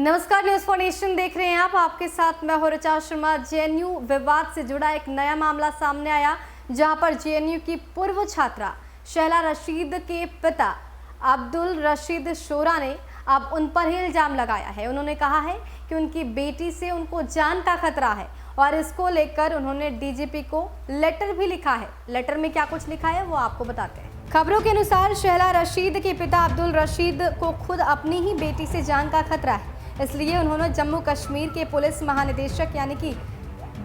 नमस्कार, news for nation देख रहे हैं आप। आपके साथ मैं हूं ऋचा शर्मा। जेएनयू विवाद से जुड़ा एक नया मामला सामने आया, जहां पर जेएनयू की पूर्व छात्रा शहला रशीद के पिता अब्दुल रशीद शोरा ने अब उन पर ही इल्जाम लगाया है। उन्होंने कहा है कि उनकी बेटी से उनको जान का खतरा है और इसको लेकर उन्होंने डीजीपी को लेटर भी लिखा है। लेटर में क्या कुछ लिखा है वो आपको बताते हैं। खबरों के अनुसार शहला रशीद के पिता अब्दुल रशीद को खुद अपनी ही बेटी से जान का खतरा है, इसलिए उन्होंने जम्मू कश्मीर के पुलिस महानिदेशक यानी कि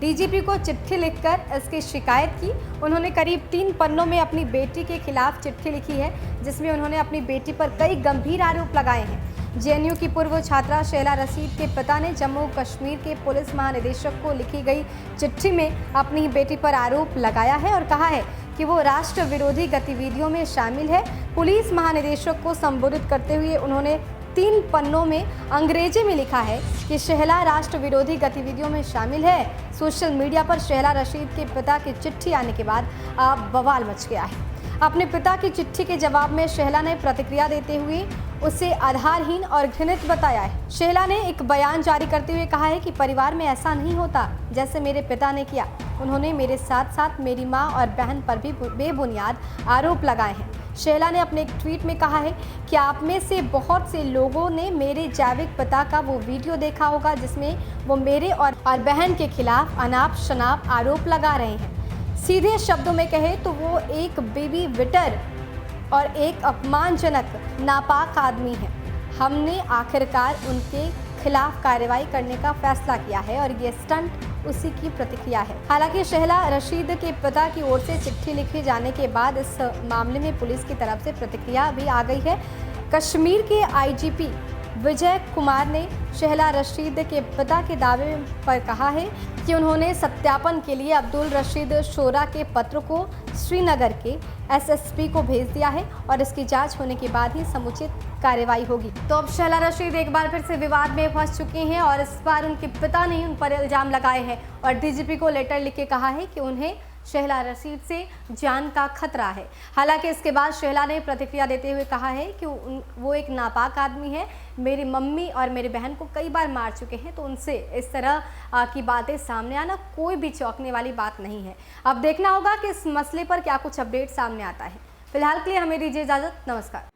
डीजीपी को चिट्ठी लिखकर इसकी शिकायत की। उन्होंने करीब 3 पन्नों में अपनी बेटी के खिलाफ चिट्ठी लिखी है, जिसमें उन्होंने अपनी बेटी पर कई गंभीर आरोप लगाए हैं। जेएनयू की पूर्व छात्रा शहला रशीद के पिता ने जम्मू कश्मीर के पुलिस महानिदेशक को लिखी गई चिट्ठी में अपनी बेटी पर आरोप लगाया है और कहा है कि वो राष्ट्र विरोधी गतिविधियों में शामिल है। पुलिस महानिदेशक को संबोधित करते हुए उन्होंने 3 पन्नों में अंग्रेजी में लिखा है कि शहला राष्ट्र विरोधी गतिविधियों में शामिल है। सोशल मीडिया पर शहला रशीद के पिता की चिट्ठी आने के बाद अब बवाल मच गया है। अपने पिता की चिट्ठी के जवाब में शहला ने प्रतिक्रिया देते हुए उसे आधारहीन और घृणित बताया है। शहला ने एक बयान जारी करते हुए कहा है कि परिवार में ऐसा नहीं होता जैसे मेरे पिता ने किया। उन्होंने मेरे साथ साथ मेरी मां और बहन पर भी बेबुनियाद आरोप लगाए हैं। शहला ने अपने एक ट्वीट में कहा है कि आप में से बहुत से लोगों ने मेरे जैविक पिता का वो वीडियो देखा होगा जिसमें वो मेरे और बहन के खिलाफ अनाप शनाप आरोप लगा रहे हैं। सीधे शब्दों में कहे तो वो एक बेबी विटर और एक अपमानजनक नापाक आदमी है। हमने आखिरकार उनके खिलाफ कार्रवाई करने का फैसला किया है और ये स्टंट उसी की प्रतिक्रिया है। हालांकि शहला रशीद के पिता की ओर से चिट्ठी लिखे जाने के बाद इस मामले में पुलिस की तरफ से प्रतिक्रिया भी आ गई है। कश्मीर के आईजीपी विजय कुमार ने शहला रशीद के पिता के दावे पर कहा है कि उन्होंने सत्यापन के लिए अब्दुल रशीद शोरा के पत्र को श्रीनगर के एसएसपी को भेज दिया है और इसकी जांच होने के बाद ही समुचित कार्रवाई होगी। तो अब शहला रशीद एक बार फिर से विवाद में फंस चुके हैं और इस बार उनके पिता ने उन पर इल्जाम लगाए हैं और डीजीपी को लेटर लिख के कहा है कि उन्हें शहला रशीद से जान का खतरा है। हालांकि इसके बाद शहला ने प्रतिक्रिया देते हुए कहा है कि वो एक नापाक आदमी है, मेरी मम्मी और मेरी बहन को कई बार मार चुके हैं, तो उनसे इस तरह की बातें सामने आना कोई भी चौंकने वाली बात नहीं है। अब देखना होगा कि इस मसले पर क्या कुछ अपडेट सामने आता है। फिलहाल के लिए हमें दीजिए इजाज़त। नमस्कार।